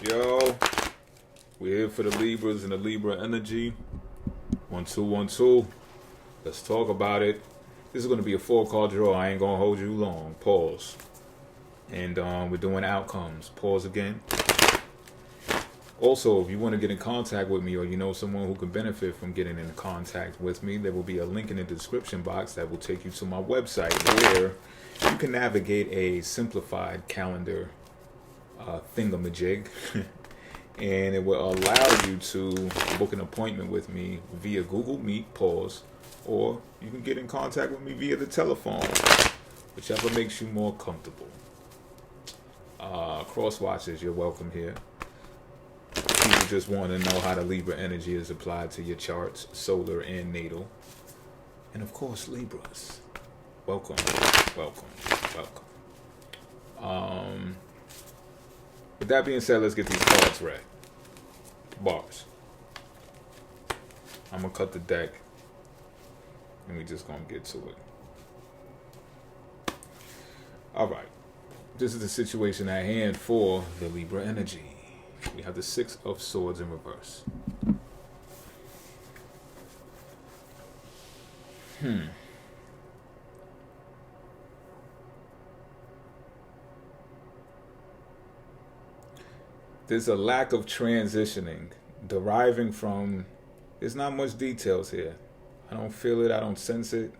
Yo, we're here for the Libras and the Libra energy. 1212. Let's talk about it. This is going to be a 4 card draw. I ain't going to hold you long. Pause. And we're doing outcomes. Pause again. Also, if you want to get in contact with me or you know someone who can benefit from getting in contact with me, there will be a link in the description box that will take you to my website where you can navigate a simplified calendar thingamajig. And it will allow you to book an appointment with me via Google Meet, pause, or you can get in contact with me via the telephone, whichever makes you more comfortable. Cross watchers, you're welcome here. People just want to know how the Libra energy is applied to your charts, solar and natal. And of course, Libras. Welcome, welcome, welcome. With that being said, let's get these cards read. Bars. I'm going to cut the deck. And we just going to get to it. Alright. This is the situation at hand for the Libra energy. We have the 6 of Swords in reverse. There's a lack of transitioning deriving from, there's not much details here. I don't feel it, I don't sense it.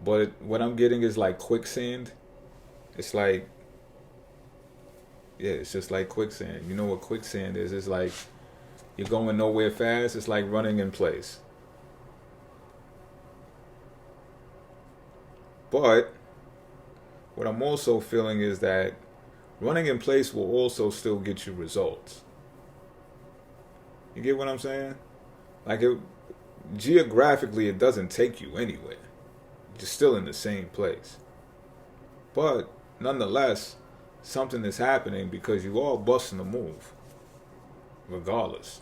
But what I'm getting is like quicksand. It's like, yeah, it's just like quicksand. You know what quicksand is? It's like you're going nowhere fast. It's like running in place. But what I'm also feeling is that running in place will also still get you results. You get what I'm saying? Like, geographically, it doesn't take you anywhere. You're still in the same place. But nonetheless, something is happening because you all busting a move. Regardless.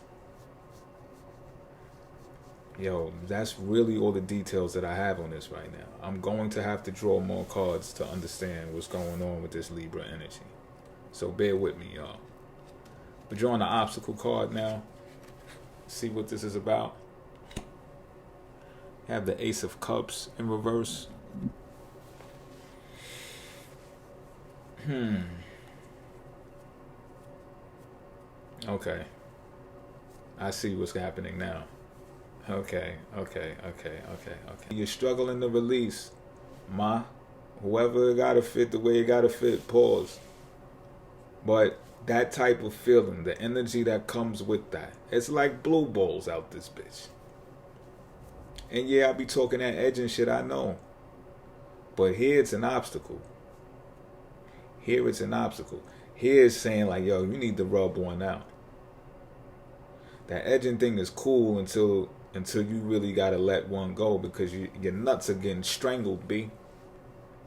Yo, that's really all the details that I have on this right now. I'm going to have to draw more cards to understand what's going on with this Libra energy. So bear with me, y'all. We're drawing the obstacle card now. See what this is about. Have the Ace of Cups in reverse. Okay. I see what's happening now. Okay. You're struggling to release. Whoever gotta fit the way it gotta fit. Pause. But that type of feeling, the energy that comes with that, it's like blue balls out this bitch. And yeah, I be talking that edge and shit, I know. But here it's an obstacle. Here it's saying like, yo, you need to rub one out. That edging thing is cool until you really gotta let one go because your nuts are getting strangled, B.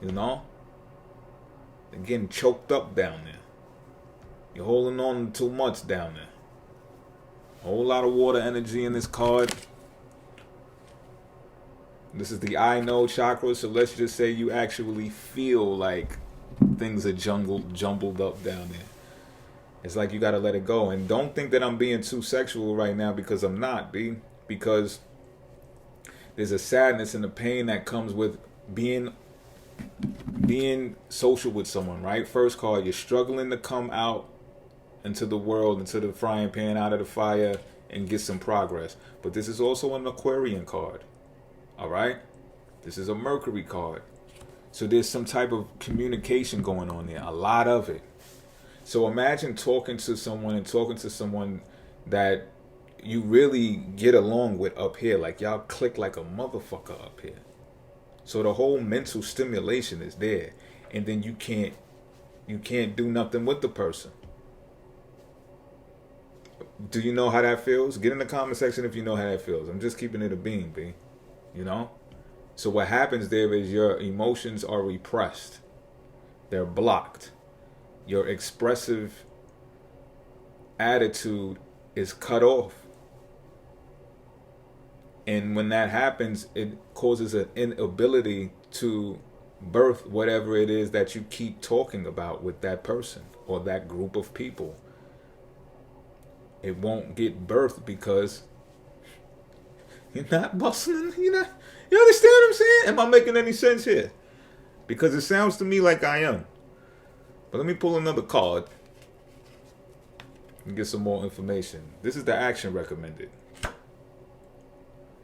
You know? They're getting choked up down there. You're holding on too much down there. A whole lot of water energy in this card. This is the I know chakra, so let's just say you actually feel like things are jumbled up down there. It's like you gotta let it go. And don't think that I'm being too sexual right now because I'm not, B. Because there's a sadness and a pain that comes with being social with someone, right? First card, you're struggling to come out into the world, into the frying pan, out of the fire, and get some progress. But this is also an Aquarian card. Alright? This is a Mercury card. So there's some type of communication going on there. A lot of it. So imagine talking to someone that you really get along with up here. Like y'all click like a motherfucker up here. So the whole mental stimulation is there. And then you can't do nothing with the person. Do you know how that feels? Get in the comment section if you know how that feels. I'm just keeping it a bean, B. You know? So what happens there is your emotions are repressed. They're blocked. Your expressive attitude is cut off. And when that happens, it causes an inability to birth whatever it is that you keep talking about with that person or that group of people. It won't get birthed because you're not busting. You understand what I'm saying? Am I making any sense here? Because it sounds to me like I am. But let me pull another card and get some more information. This is the action recommended.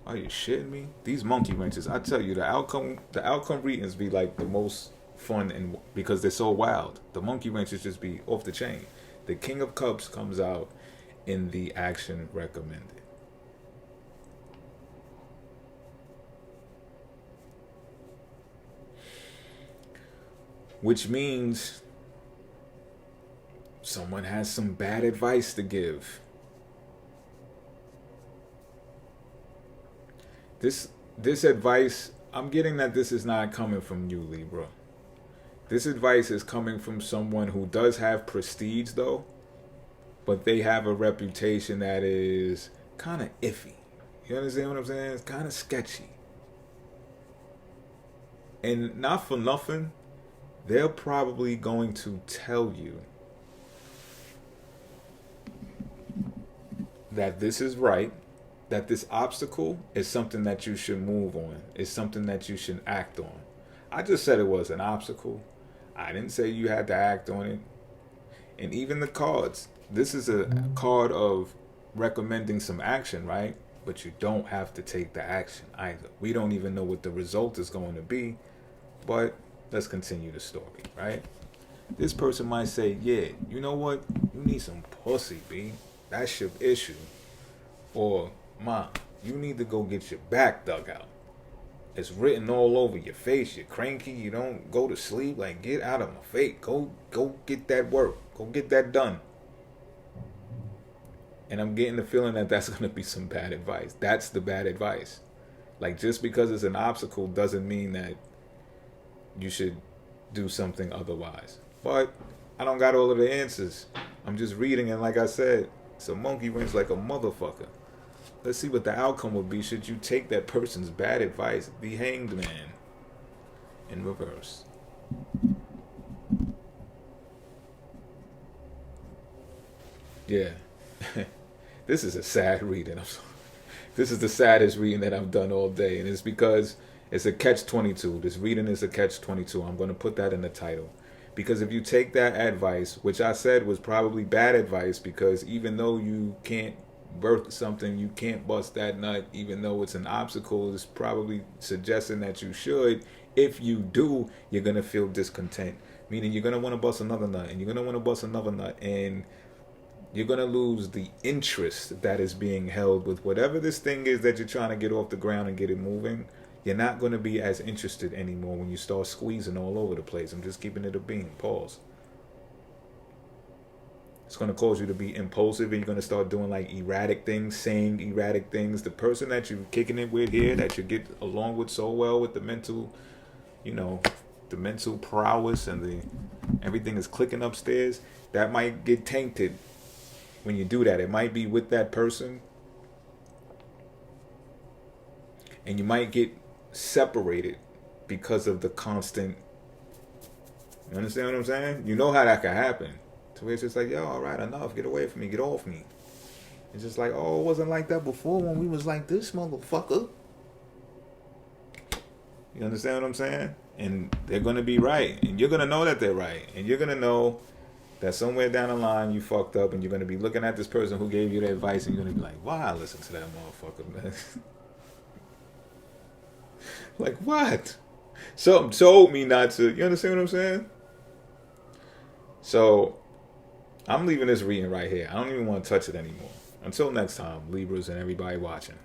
Are you shitting me? These monkey wrenches, I tell you, the outcome readings be like the most fun, and because they're so wild. The monkey wrenches just be off the chain. The King of Cups comes out in the action recommended. Which means someone has some bad advice to give. This advice, I'm getting that this is not coming from you, Libra. This advice is coming from someone who does have prestige, though, but they have a reputation that is kind of iffy. You understand what I'm saying? It's kind of sketchy. And not for nothing, they're probably going to tell you that this is right, that this obstacle is something that you should move on, is something that you should act on. I just said it was an obstacle. I didn't say you had to act on it. And even the cards, this is a card of recommending some action, right? But you don't have to take the action either. We don't even know what the result is going to be, but let's continue the story, right? This person might say, yeah, you know what? You need some pussy, B. That's your issue. Or, Ma, you need to go get your back dug out. It's written all over your face. You're cranky. You don't go to sleep. Like, get out of my face. Go get that work. Go get that done. And I'm getting the feeling that that's going to be some bad advice. That's the bad advice. Like, just because it's an obstacle doesn't mean that you should do something otherwise. But I don't got all of the answers. I'm just reading, and like I said, it's a monkey wrench like a motherfucker. Let's see what the outcome would be should you take that person's bad advice. The Hanged Man in reverse. Yeah. This is a sad reading. This is the saddest reading that I've done all day, and it's because it's a catch-22. This reading is a catch-22. I'm going to put that in the title. Because if you take that advice, which I said was probably bad advice, because even though you can't birth something, you can't bust that nut, even though it's an obstacle, it's probably suggesting that you should. If you do, you're going to feel discontent. Meaning you're going to want to bust another nut, and you're going to want to bust another nut, and you're going to lose the interest that is being held with whatever this thing is that you're trying to get off the ground and get it moving. You're not going to be as interested anymore when you start squeezing all over the place. I'm just keeping it a bean. Pause. It's going to cause you to be impulsive, and you're going to start doing like erratic things, saying erratic things. The person that you're kicking it with here, that you get along with so well with the mental, the mental prowess and the everything is clicking upstairs, that might get tainted when you do that. It might be with that person, and you might get separated because of the constant. You understand what I'm saying? You know how that can happen. To where it's just like, yo, all right, enough. Get away from me. Get off me. It's just like, oh, it wasn't like that before when we was like this, motherfucker. You understand what I'm saying? And they're going to be right. And you're going to know that they're right. And you're going to know that somewhere down the line you fucked up, and you're going to be looking at this person who gave you the advice, and you're going to be like, why I listen to that motherfucker, man? Like, what? Something told me not to. You understand what I'm saying? So I'm leaving this reading right here. I don't even want to touch it anymore. Until next time, Libras and everybody watching.